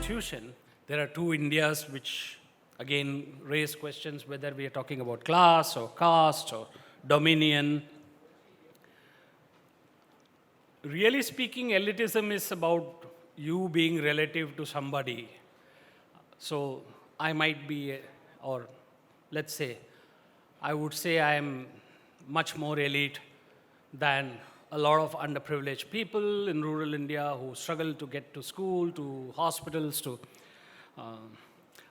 institution, there are two Indias which again raise questions whether we are talking about class or caste or dominion. Really speaking, elitism is about you being relative to somebody. So I might be, or let's say, I would say I am much more elite than a lot of underprivileged people in rural India who struggle to get to school, to hospitals,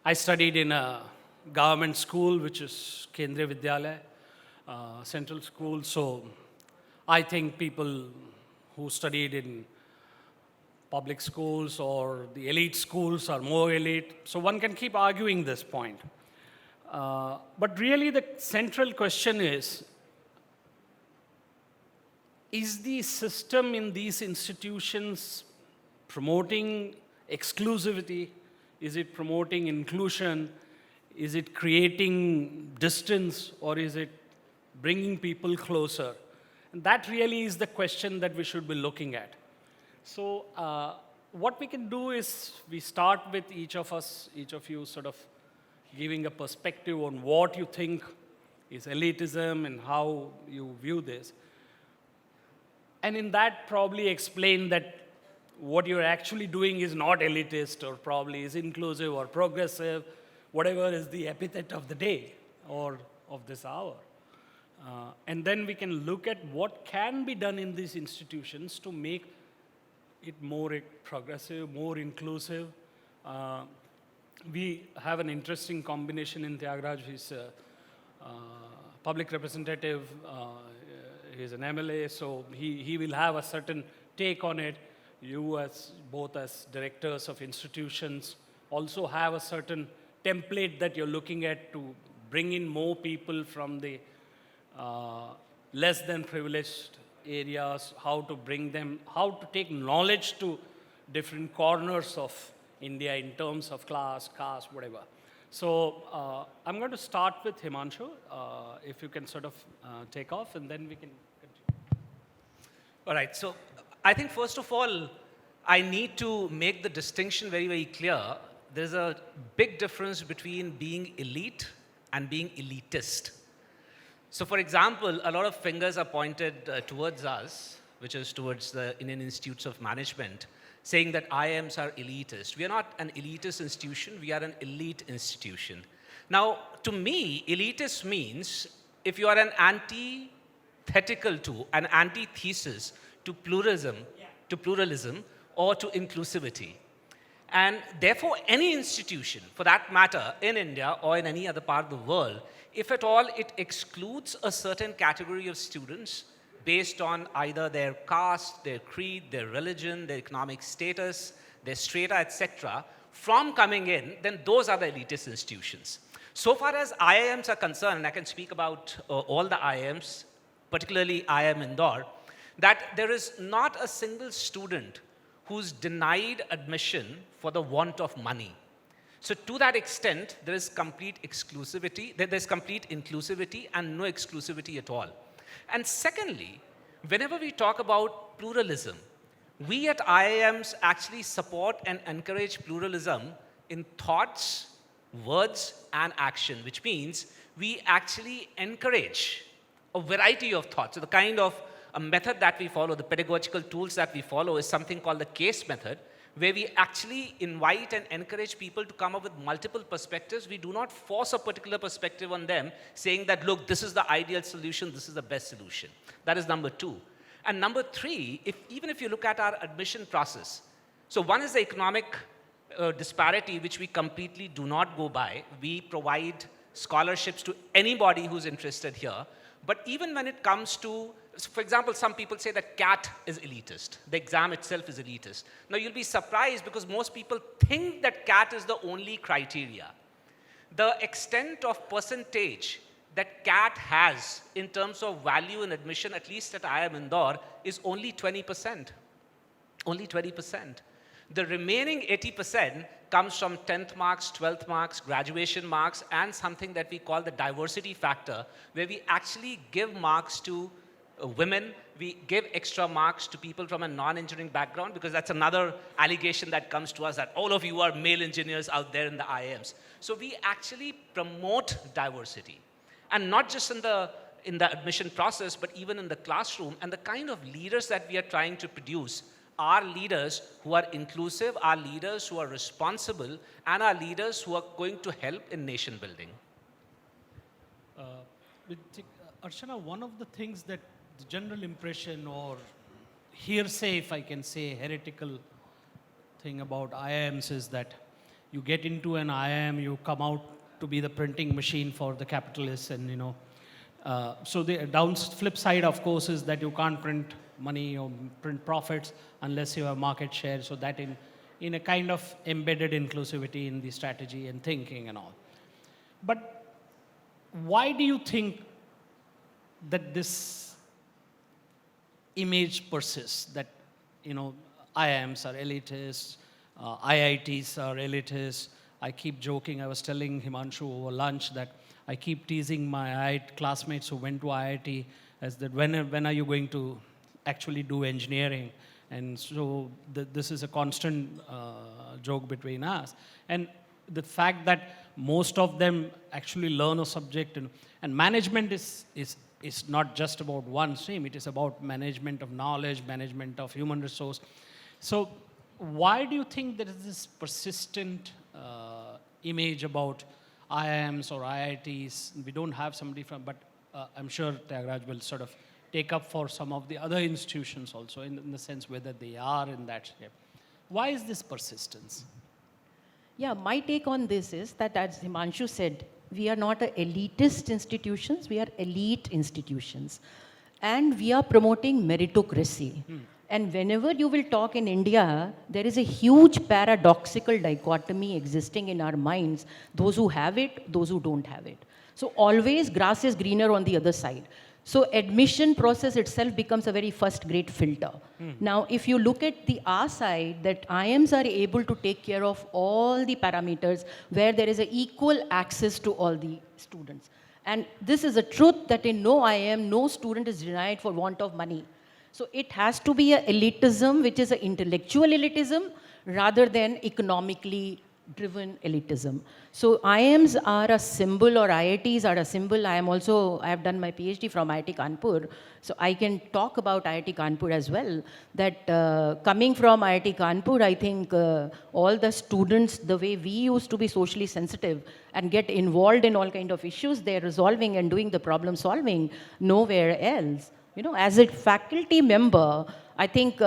I studied in a government school, which is Kendriya Vidyalaya, central school. So I think people who studied in public schools or the elite schools are more elite. So one can keep arguing this point. But really the central question is the system in these institutions promoting exclusivity? Is it promoting inclusion? Is it creating distance, or is it bringing people closer? And that really is the question that we should be looking at. So what we can do is we start with each of us, each of you sort of giving a perspective on what you think is elitism and how you view this. And in that probably explain that what you're actually doing is not elitist, or probably is inclusive or progressive, whatever is the epithet of the day or of this hour. And then we can look at what can be done in these institutions to make it more progressive, more inclusive. We have an interesting combination in Thiagaraj. He's a public representative, he's an MLA, so he will have a certain take on it. You both as directors of institutions also have a certain template that you're looking at to bring in more people from the less than privileged areas, how to bring them, how to take knowledge to different corners of India in terms of class, caste, whatever. So I'm going to start with Himanshu, if you can sort of take off, and then we can continue. All right, so I think first of all, I need to make the distinction very, very clear. There's a big difference between being elite and being elitist. So for example, a lot of fingers are pointed towards us, which is towards the Indian Institutes of Management, saying that IIMs are elitist. We are not an elitist institution, we are an elite institution. Now, to me, elitist means if you are an antithetical to, an antithesis to pluralism, or to inclusivity. And therefore, any institution, for that matter, in India or in any other part of the world, if at all it excludes a certain category of students based on either their caste, their creed, their religion, their economic status, their strata, etc., from coming in, then those are the elitist institutions. So far as IIMs are concerned, and I can speak about all the IIMs, particularly IIM Indore, that there is not a single student who's denied admission for the want of money. So to that extent, there is complete exclusivity, there's complete inclusivity and no exclusivity at all. And secondly, whenever we talk about pluralism, we at IIMs actually support and encourage pluralism in thoughts, words, and action, which means we actually encourage a variety of thoughts. So the kind of a method that we follow, the pedagogical tools that we follow is something called the case method, where we actually invite and encourage people to come up with multiple perspectives. We do not force a particular perspective on them, saying that, look, this is the ideal solution, this is the best solution. That is number two. And number three, even if you look at our admission process, so one is the economic disparity, which we completely do not go by. We provide scholarships to anybody who's interested here. But even when it comes to, for example, some people say that CAT is elitist. The exam itself is elitist. Now, you'll be surprised because most people think that CAT is the only criteria. The extent of percentage that CAT has in terms of value in admission, at least at IIM Indore, is only 20%. Only 20%. The remaining 80% comes from 10th marks, 12th marks, graduation marks, and something that we call the diversity factor, where we actually give marks to women we give extra marks to people from a non-engineering background, because that's another allegation that comes to us, that all of you are male engineers out there in the IIMs. So we actually promote diversity, and not just in the admission process, but even in the classroom. And the kind of leaders that we are trying to produce are leaders who are inclusive, are leaders who are responsible, and are leaders who are going to help in nation building. Archana, one of the things that the general impression or hearsay, if I can say, heretical thing about IIMs is that you get into an IIM, you come out to be the printing machine for the capitalists, and so the flip side, of course, is that you can't print money or print profits unless you have market share. So that in a kind of embedded inclusivity in the strategy and thinking and all. But why do you think that this image persists, that IIMs are elitists, IITs are elitists? I keep joking. I was telling Himanshu over lunch that I keep teasing my IIT classmates who went to IIT as that when are you going to actually do engineering? And so this is a constant joke between us. And the fact that most of them actually learn a subject, and management is not just about one stream. It is about management of knowledge, management of human resource. So why do you think there is this persistent image about IIMs or IITs? We don't have somebody from, but I'm sure Thiagaraj will sort of take up for some of the other institutions also, in the sense whether they are in that shape. Why is this persistence? Yeah, my take on this is that, as Himanshu said, we are not elitist institutions, we are elite institutions. And we are promoting meritocracy. And whenever you will talk in India, there is a huge paradoxical dichotomy existing in our minds. Those who have it, those who don't have it. So always grass is greener on the other side. So admission process itself becomes a very first grade filter. Now, if you look at the R side, that IIMs are able to take care of all the parameters where there is an equal access to all the students. And this is a truth that in no IIM, no student is denied for want of money. So it has to be an elitism, which is an intellectual elitism, rather than economically driven elitism. So IIMs are a symbol, or IITs are a symbol. I have done my PhD from IIT Kanpur. So I can talk about IIT Kanpur as well, that coming from IIT Kanpur, I think all the students, the way we used to be socially sensitive and get involved in all kind of issues, they're resolving and doing the problem solving nowhere else. As a faculty member, I think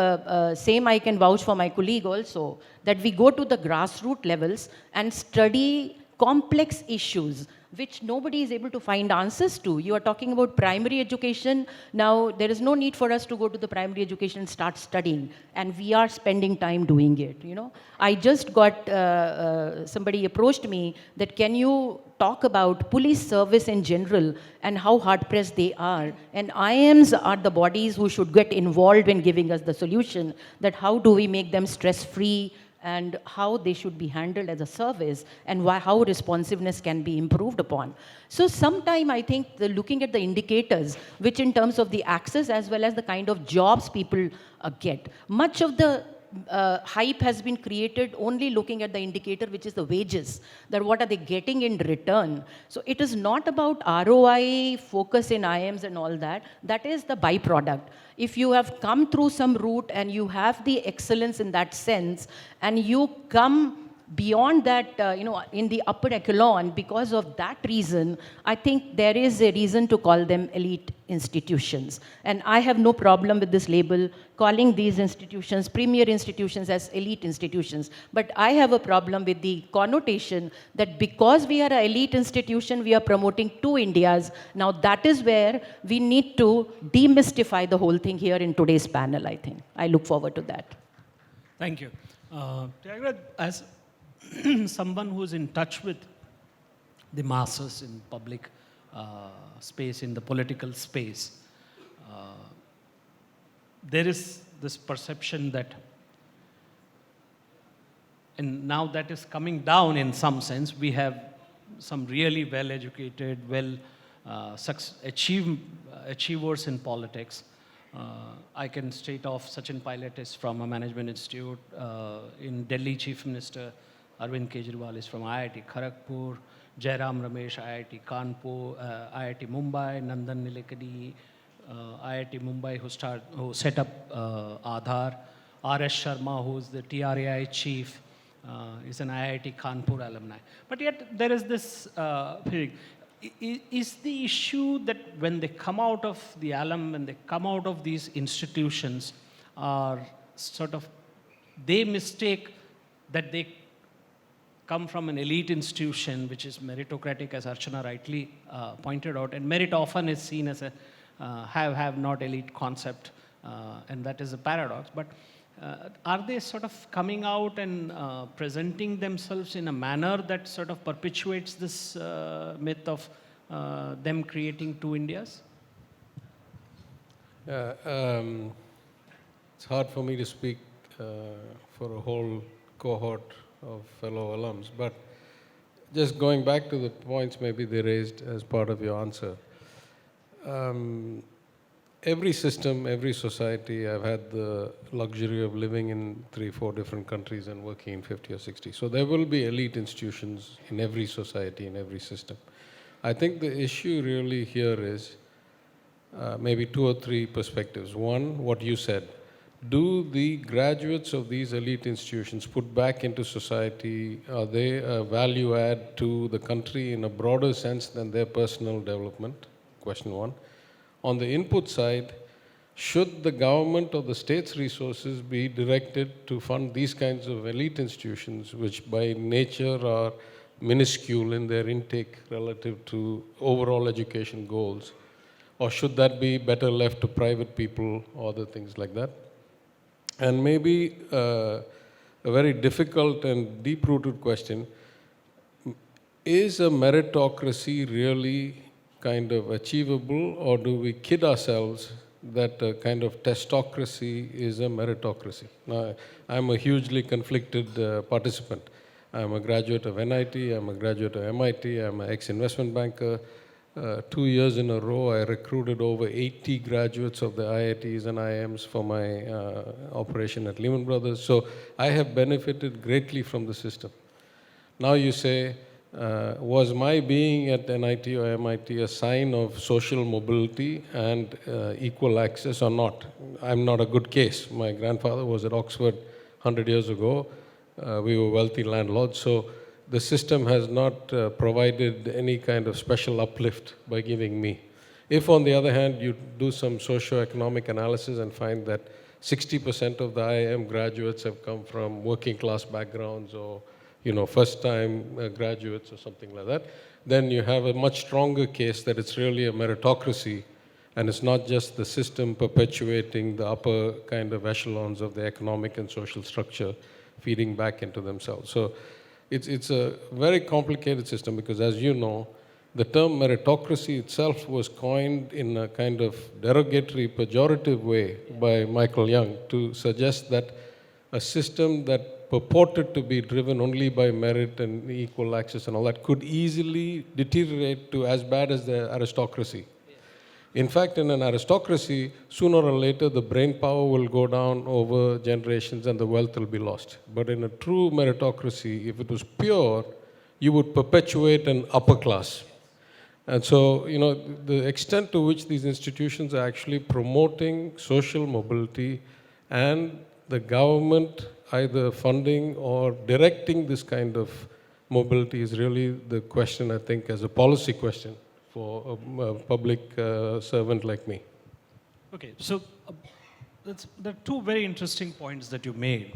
same I can vouch for my colleague also, that we go to the grassroots levels and study complex issues which nobody is able to find answers to. You are talking about primary education. Now, there is no need for us to go to the primary education and start studying. And we are spending time doing it, I just got, somebody approached me that, can you talk about police service in general and how hard-pressed they are? And IIMs are the bodies who should get involved in giving us the solution, that how do we make them stress-free, and how they should be handled as a service, and how responsiveness can be improved upon. So sometime I think looking at the indicators, which in terms of the access as well as the kind of jobs people get, much of the hype has been created only looking at the indicator, which is the wages, that what are they getting in return. So it is not about ROI focus in IIMs and all that. That is the byproduct. If you have come through some route and you have the excellence in that sense, and you come beyond that, in the upper echelon, because of that reason, I think there is a reason to call them elite institutions. And I have no problem with this label, calling these institutions, premier institutions, as elite institutions. But I have a problem with the connotation that because we are an elite institution, we are promoting two Indias. Now that is where we need to demystify the whole thing here in today's panel, I think. I look forward to that. Thank you. Thiagaraj, as someone who is in touch with the masses in public space, in the political space, there is this perception that, and now that is coming down in some sense, we have some really well-educated, achievers in politics, I can state off Sachin Pilot is from a management institute. In Delhi, Chief Minister Arvind Kejriwal is from IIT Kharagpur. Jairam Ramesh, IIT Kanpur, IIT Mumbai, Nandan Nilekani, IIT Mumbai, who set up Aadhaar. R.S. Sharma, who is the TRAI chief, is an IIT Kanpur alumni. But yet there is this thing. Is the issue that when they come out of the alum, when they come out of these institutions, are sort of, they mistake that they come from an elite institution, which is meritocratic, as Archana rightly pointed out, and merit often is seen as a have, not elite concept, and that is a paradox. But are they sort of coming out and presenting themselves in a manner that sort of perpetuates this myth of them creating two Indias? It's hard for me to speak for a whole cohort of fellow alums, but just going back to the points maybe they raised as part of your answer. Every system, every society, I've had the luxury of living in 3-4 different countries and working in 50 or 60. So there will be elite institutions in every society, in every system. I think the issue really here is maybe 2 or 3 perspectives. One, what you said. Do the graduates of these elite institutions put back into society, are they a value add to the country in a broader sense than their personal development? Question one. On the input side, should the government or the state's resources be directed to fund these kinds of elite institutions, which by nature are minuscule in their intake relative to overall education goals? Or should that be better left to private people or other things like that? And maybe a very difficult and deep-rooted question, is a meritocracy really kind of achievable, or do we kid ourselves that a kind of testocracy is a meritocracy? Now, I'm a hugely conflicted participant. I'm a graduate of NIT, I'm a graduate of MIT, I'm an ex-investment banker. 2 years in a row, I recruited over 80 graduates of the IITs and IIMs for my operation at Lehman Brothers. So I have benefited greatly from the system. Now you say, was my being at NIT or MIT a sign of social mobility and equal access or not? I'm not a good case. My grandfather was at Oxford 100 years ago. We were wealthy landlords. So the system has not provided any kind of special uplift by giving me. If, on the other hand, you do some socio-economic analysis and find that 60% of the IIM graduates have come from working class backgrounds or first-time graduates or something like that, then you have a much stronger case that it's really a meritocracy, and it's not just the system perpetuating the upper kind of echelons of the economic and social structure feeding back into themselves. So it's a very complicated system because, as you know, the term meritocracy itself was coined in a kind of derogatory, pejorative way by Michael Young to suggest that a system that purported to be driven only by merit and equal access and all that could easily deteriorate to as bad as the aristocracy. In fact, in an aristocracy, sooner or later, the brain power will go down over generations and the wealth will be lost. But in a true meritocracy, if it was pure, you would perpetuate an upper class. And so, the extent to which these institutions are actually promoting social mobility and the government either funding or directing this kind of mobility is really the question, I think, as a policy question for a public servant like me. Okay, so there are two very interesting points that you made.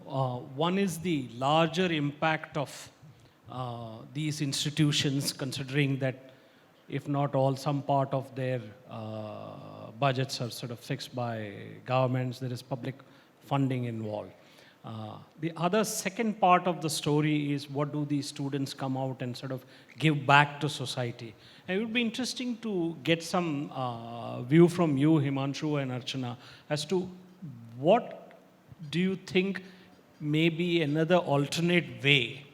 One is the larger impact of these institutions, considering that if not all, some part of their budgets are sort of fixed by governments, there is public funding involved. The other second part of the story is what do these students come out and sort of give back to society. And it would be interesting to get some view from you, Himanshu and Archana, as to what do you think may be another alternate way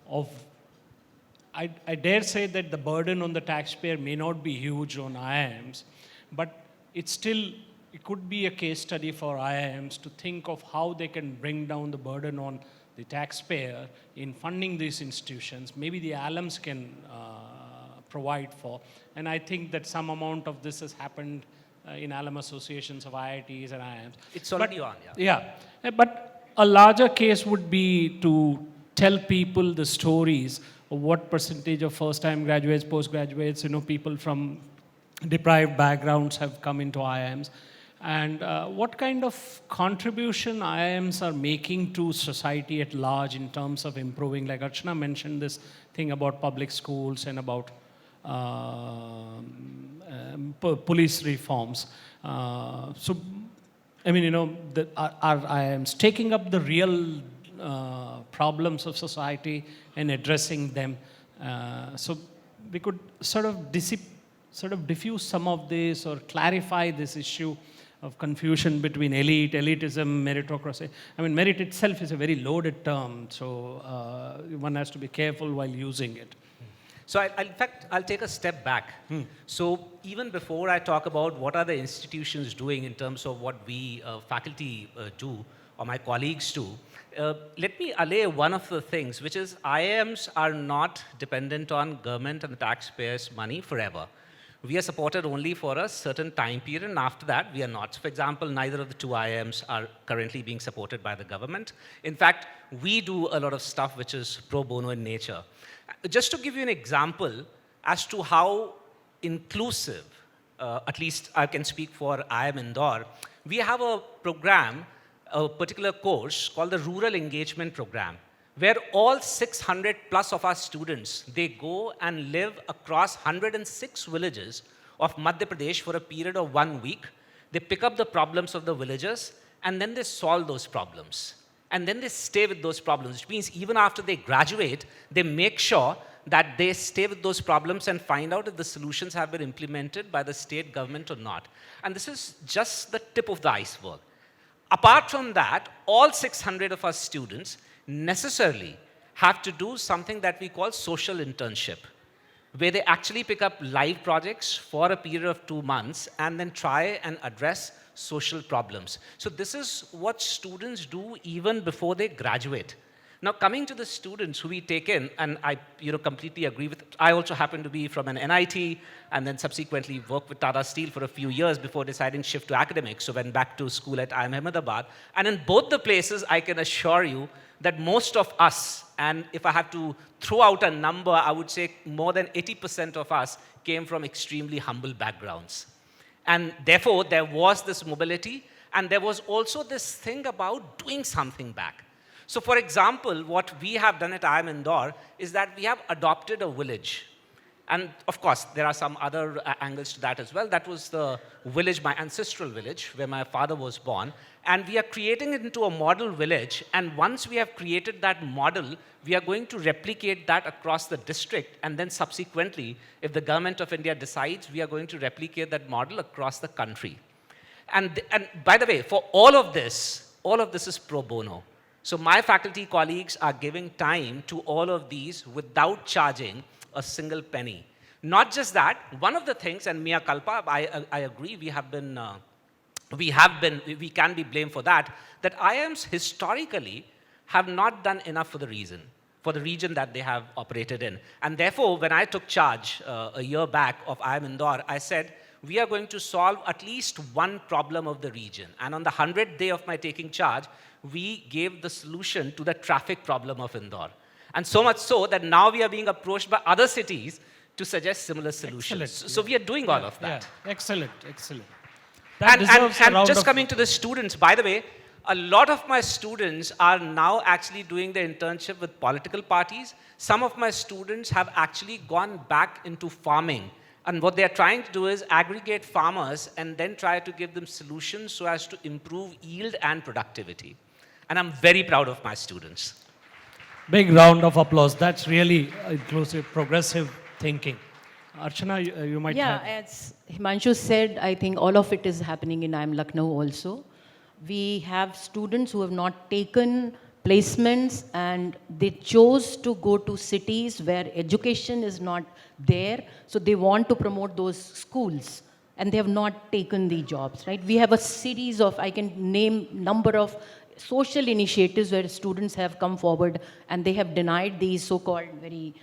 of, I dare say that the burden on the taxpayer may not be huge on IIMs, but it's still, it could be a case study for IIMs to think of how they can bring down the burden on the taxpayer in funding these institutions. Maybe the alums can provide for. And I think that some amount of this has happened in alum associations of IITs and IIMs. It's already on, yeah. Yeah, but a larger case would be to tell people the stories of what percentage of first-time graduates, postgraduates, people from deprived backgrounds have come into IIMs, and what kind of contribution IIMs are making to society at large in terms of improving. Like Archana mentioned this thing about public schools and about police reforms. So, I mean, are IIMs taking up the real problems of society and addressing them? So we could sort of diffuse some of this or clarify this issue of confusion between elitism, meritocracy. I mean, merit itself is a very loaded term, so one has to be careful while using it. So in fact, I'll take a step back. So even before I talk about what are the institutions doing in terms of what we faculty do or my colleagues do, let me allay one of the things, which is IIMs are not dependent on government and the taxpayers' money forever. We are supported only for a certain time period, and after that, we are not. So for example, neither of the two IIMs are currently being supported by the government. In fact, we do a lot of stuff which is pro bono in nature. Just to give you an example as to how inclusive, at least I can speak for IIM Indore, we have a program, a particular course called the Rural Engagement Program, where all 600 plus of our students, they go and live across 106 villages of Madhya Pradesh for a period of 1 week. They pick up the problems of the villagers, and then they solve those problems. And then they stay with those problems, which means even after they graduate, they make sure that they stay with those problems and find out if the solutions have been implemented by the state government or not. And this is just the tip of the iceberg. Apart from that, all 600 of our students necessarily have to do something that we call social internship, where they actually pick up live projects for a period of 2 months and then try and address social problems. So this is what students do even before they graduate. Now, coming to the students who we take in, and I completely agree with, I also happen to be from an NIT and then subsequently worked with Tata Steel for a few years before deciding to shift to academics. So went back to school at IIM Ahmedabad. And in both the places, I can assure you that most of us, and if I have to throw out a number, I would say more than 80% of us came from extremely humble backgrounds. And therefore, there was this mobility, and there was also this thing about doing something back. So for example, what we have done at IIM Indore is that we have adopted a village. And of course, there are some other angles to that as well. That was the village, my ancestral village, where my father was born. And we are creating it into a model village. And once we have created that model, we are going to replicate that across the district. And then subsequently, if the government of India decides, we are going to replicate that model across the country. And by the way, for all of this is pro bono. So my faculty colleagues are giving time to all of these without charging a single penny. Not just that, one of the things, and mea culpa, I agree, we can be blamed for that IIMs historically have not done enough for the region that they have operated in. And therefore, when I took charge a year back of IIM Indore, I said, we are going to solve at least one problem of the region. And on the 100th day of my taking charge, we gave the solution to the traffic problem of Indore. And so much so that now we are being approached by other cities to suggest similar solutions. Excellent. So we are doing all of that. Yeah. Excellent. And just coming to the students, by the way, a lot of my students are now actually doing their internship with political parties. Some of my students have actually gone back into farming. And what they're trying to do is aggregate farmers and then try to give them solutions so as to improve yield and productivity. And I'm very proud of my students. Big round of applause. That's really inclusive, progressive thinking. Archana, you might have... Yeah, as Himanshu said, I think all of it is happening in IIM Lucknow also. We have students who have not taken placements and they chose to go to cities where education is not there. So they want to promote those schools and they have not taken the jobs, right? We have a series of, I can name number of social initiatives where students have come forward and they have denied these so-called very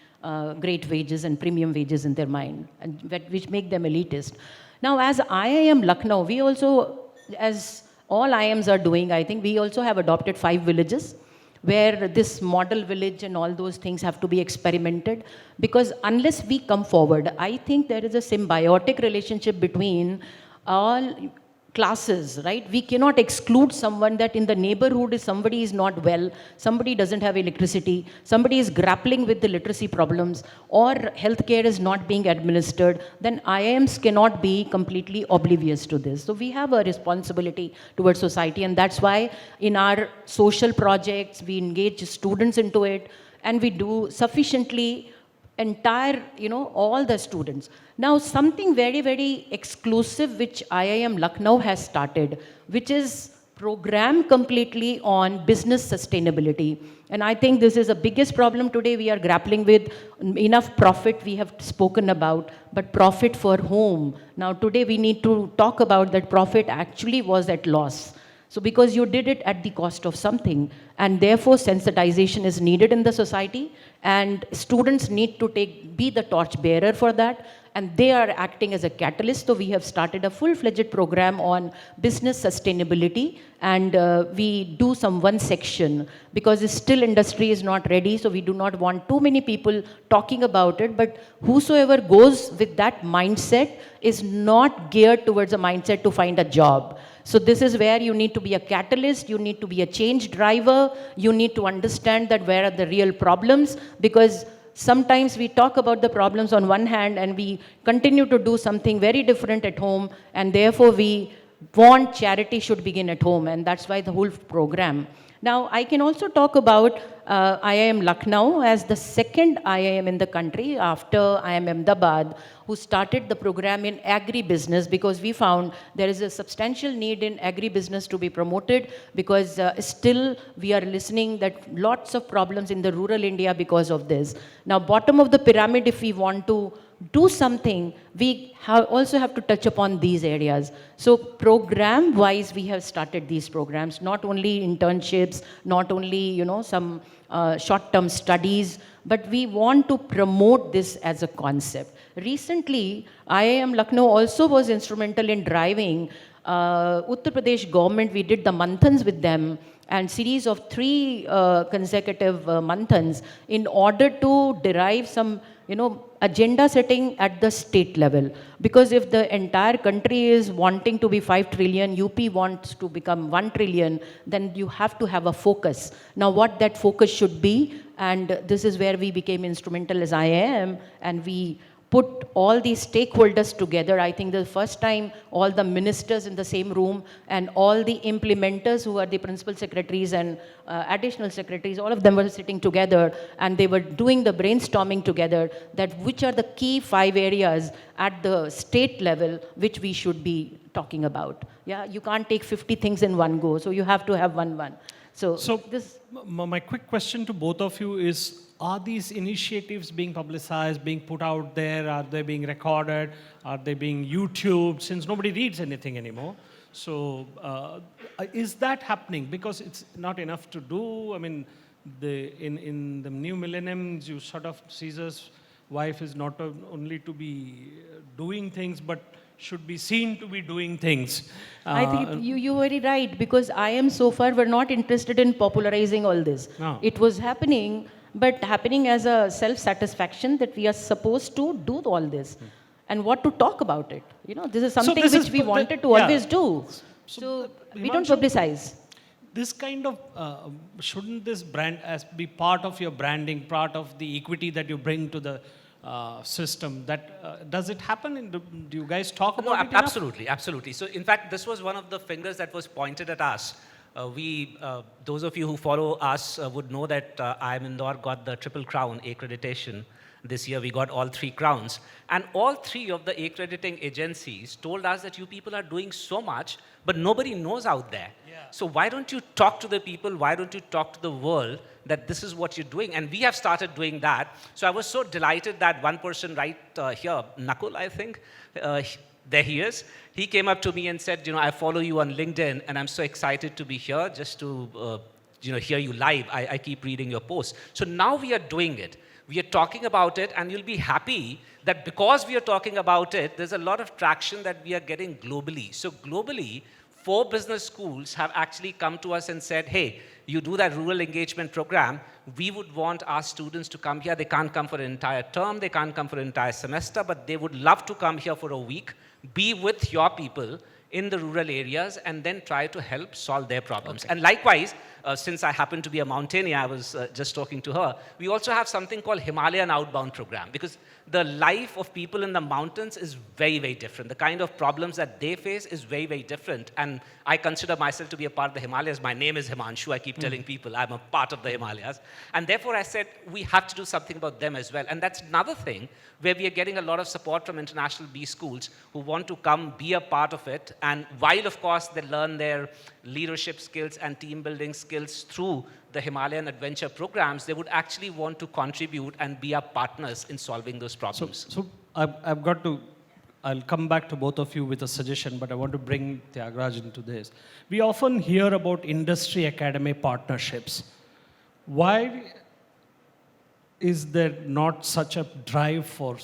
great wages and premium wages in their mind, and which make them elitist. Now, as IIM Lucknow, we also, as all IIMs are doing, I think we also have adopted 5 villages where this model village and all those things have to be experimented, because unless we come forward, I think there is a symbiotic relationship between all classes, right? We cannot exclude someone that in the neighborhood if somebody is not well, somebody doesn't have electricity, somebody is grappling with the literacy problems, or healthcare is not being administered, then IIMs cannot be completely oblivious to this. So we have a responsibility towards society, and that's why in our social projects, we engage students into it, and we do sufficiently all the students. Now, something very, very exclusive which IIM Lucknow has started, which is program completely on business sustainability. And I think this is the biggest problem today we are grappling with. Enough profit we have spoken about, but profit for whom? Now, today we need to talk about that profit actually was at loss. So because you did it at the cost of something, and therefore sensitization is needed in the society, and students need to be the torch bearer for that, and they are acting as a catalyst. So we have started a full-fledged program on business sustainability, and we do some one section, because still industry is not ready, so we do not want too many people talking about it, but whosoever goes with that mindset is not geared towards a mindset to find a job. So this is where you need to be a catalyst, you need to be a change driver, you need to understand that where are the real problems, because sometimes we talk about the problems on one hand and we continue to do something very different at home, and therefore we want charity should begin at home, and that's why the whole program. Now, I can also talk about IIM Lucknow as the second IIM in the country after IIM Ahmedabad, who started the program in agri-business, because we found there is a substantial need in agri-business to be promoted, because still we are listening that lots of problems in the rural India because of this. Now, bottom of the pyramid, if we want to do something, we also have to touch upon these areas. So program-wise, we have started these programs, not only internships, not only, some short-term studies, but we want to promote this as a concept. Recently, IIM Lucknow also was instrumental in driving Uttar Pradesh government. We did the manthans with them, and series of 3 consecutive manthans in order to derive some, agenda setting at the state level. Because if the entire country is wanting to be 5 trillion, UP wants to become 1 trillion, then you have to have a focus. Now, what that focus should be, and this is where we became instrumental as IIM, and we put all these stakeholders together. I think the first time all the ministers in the same room and all the implementers who are the principal secretaries and additional secretaries, all of them were sitting together, and they were doing the brainstorming together that which are the key 5 areas at the state level which we should be talking about. Yeah, you can't take 50 things in one go, so you have to have one. So my quick question to both of you is, are these initiatives being publicized, being put out there? Are they being recorded? Are they being YouTubed, since nobody reads anything anymore? So is that happening? Because it's not enough to do. I mean, in the new millennium, you sort of, Caesar's wife is not only to be doing things, but should be seen to be doing things. I think you're very right, because IIM so far were not interested in popularizing all this. No. It was happening, but happening as a self-satisfaction that we are supposed to do all this. And what to talk about it. This is something which we wanted to always do. So we don't publicize. This kind of, shouldn't this brand be part of your branding, part of the equity that you bring to the system? That does it happen? Do you guys talk about it enough? Absolutely. So in fact, this was one of the fingers that was pointed at us. Those of you who follow us would know that IIM Indore got the Triple Crown accreditation. This year we got all 3 crowns. And all 3 of the accrediting agencies told us that you people are doing so much, but nobody knows out there. Yeah. So why don't you talk to the people? Why don't you talk to the world that this is what you're doing? And we have started doing that. So I was so delighted that one person right here, Nakul, I think, there he is. He came up to me and said, I follow you on LinkedIn, and I'm so excited to be here just to hear you live. I keep reading your posts. So now we are doing it. We are talking about it, and you'll be happy that because we are talking about it, there's a lot of traction that we are getting globally. So globally, 4 business schools have actually come to us and said, hey, you do that rural engagement program, we would want our students to come here. They can't come for an entire term, they can't come for an entire semester, but they would love to come here for a week, be with your people in the rural areas, and then try to help solve their problems. Okay. And likewise, since I happen to be a mountaineer, I was just talking to her, we also have something called Himalayan Outbound Program, because the life of people in the mountains is very, very different. The kind of problems that they face is very, very different. And I consider myself to be a part of the Himalayas. My name is Himanshu. I keep telling people I'm a part of the Himalayas. And therefore, I said, we have to do something about them as well. And that's another thing where we are getting a lot of support from international B schools who want to come be a part of it. And while, of course, they learn their leadership skills and team building skills through the Himalayan adventure programs, they would actually want to contribute and be our partners in solving those problems. So I'll come back to both of you with a suggestion, but I want to bring Thiagarajan into this. We often hear about industry-academy partnerships. Why is there not such a drive for,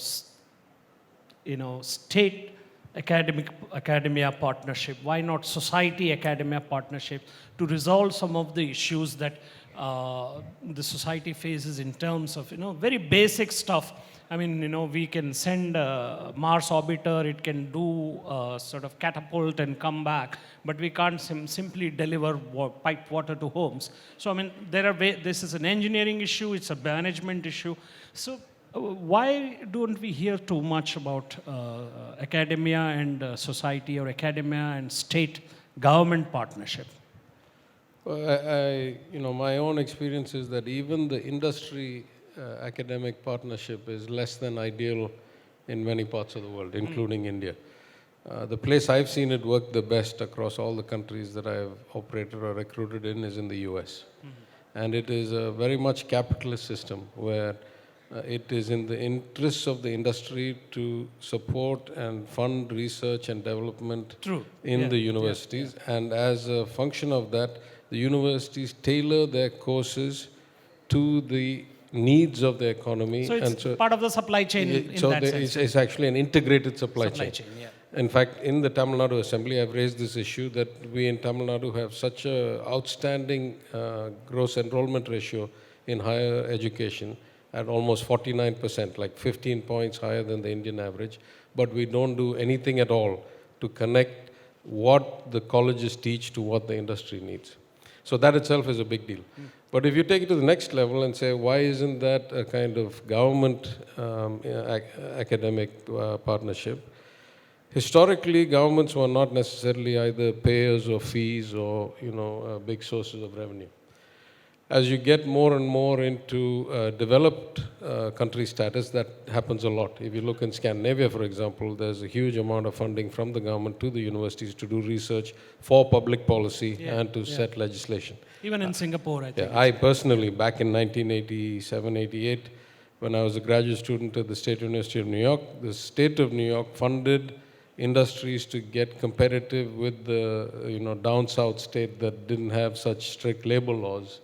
state academia partnership? Why not society academia partnership to resolve some of the issues that the society faces in terms of, very basic stuff? I mean, we can send a Mars orbiter, it can do sort of catapult and come back, but we can't simply deliver piped water to homes. So, I mean, this is an engineering issue, it's a management issue. So, why don't we hear too much about academia and society, or academia and state government partnership? Well, my own experience is that even the industry academic partnership is less than ideal in many parts of the world, including India. The place I've seen it work the best across all the countries that I've operated or recruited in is in the US. And it is a very much capitalist system where it is in the interests of the industry to support and fund research and development in the universities. And as a function of that, the universities tailor their courses to the needs of the economy. So it's part of the supply chain in that sense. It's actually an integrated supply chain. In fact, in the Tamil Nadu Assembly, I've raised this issue that we in Tamil Nadu have such an outstanding gross enrollment ratio in higher education at almost 49%, like 15 points higher than the Indian average, but we don't do anything at all to connect what the colleges teach to what the industry needs. So that itself is a big deal. But if you take it to the next level and say, why isn't that a kind of government academic partnership? Historically, governments were not necessarily either payers of fees or, big sources of revenue. As you get more and more into developed country status, that happens a lot. If you look in Scandinavia, for example, there's a huge amount of funding from the government to the universities to do research for public policy and to set legislation. Even in Singapore, I think. I personally, back in 1987, 88, when I was a graduate student at the State University of New York, the state of New York funded industries to get competitive with the down south state that didn't have such strict labor laws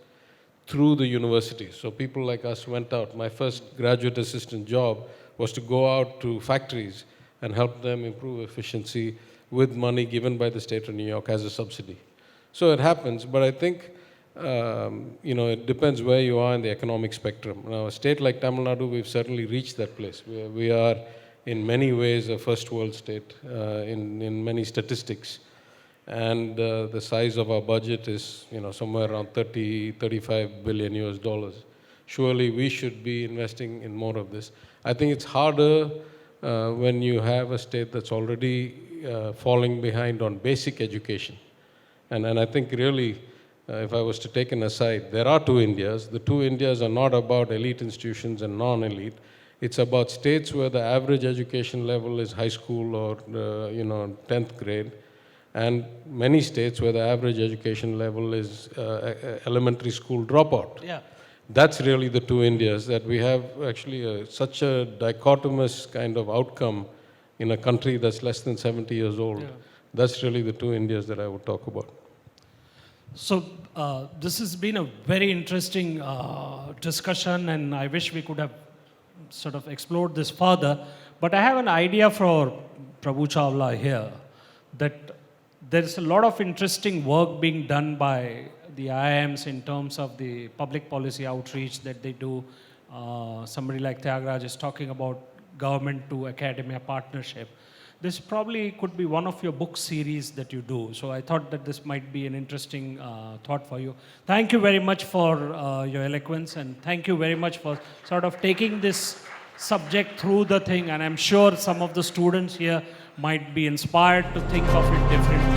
through the university. So people like us went out. My first graduate assistant job was to go out to factories and help them improve efficiency with money given by the state of New York as a subsidy. So it happens, but I think it depends where you are in the economic spectrum. Now, a state like Tamil Nadu, we've certainly reached that place. We are in many ways a first world state in many statistics. And the size of our budget is, somewhere around 35 billion US dollars. Surely we should be investing in more of this. I think it's harder when you have a state that's already falling behind on basic education. And I think really, if I was to take an aside, there are two Indias. The two Indias are not about elite institutions and non-elite. It's about states where the average education level is high school or, 10th grade. And many states where the average education level is elementary school dropout. Yeah. That's really the two Indias, that we have actually such a dichotomous kind of outcome in a country that's less than 70 years old. Yeah. That's really the two Indias that I would talk about. So this has been a very interesting discussion, and I wish we could have sort of explored this further. But I have an idea for Prabhu Chawla here, that there is a lot of interesting work being done by the IIMs in terms of the public policy outreach that they do. Somebody like Thiagaraj is talking about government to academia partnership. This probably could be one of your book series that you do. So I thought that this might be an interesting thought for you. Thank you very much for your eloquence, and thank you very much for sort of taking this subject through the thing. And I'm sure some of the students here might be inspired to think of it differently.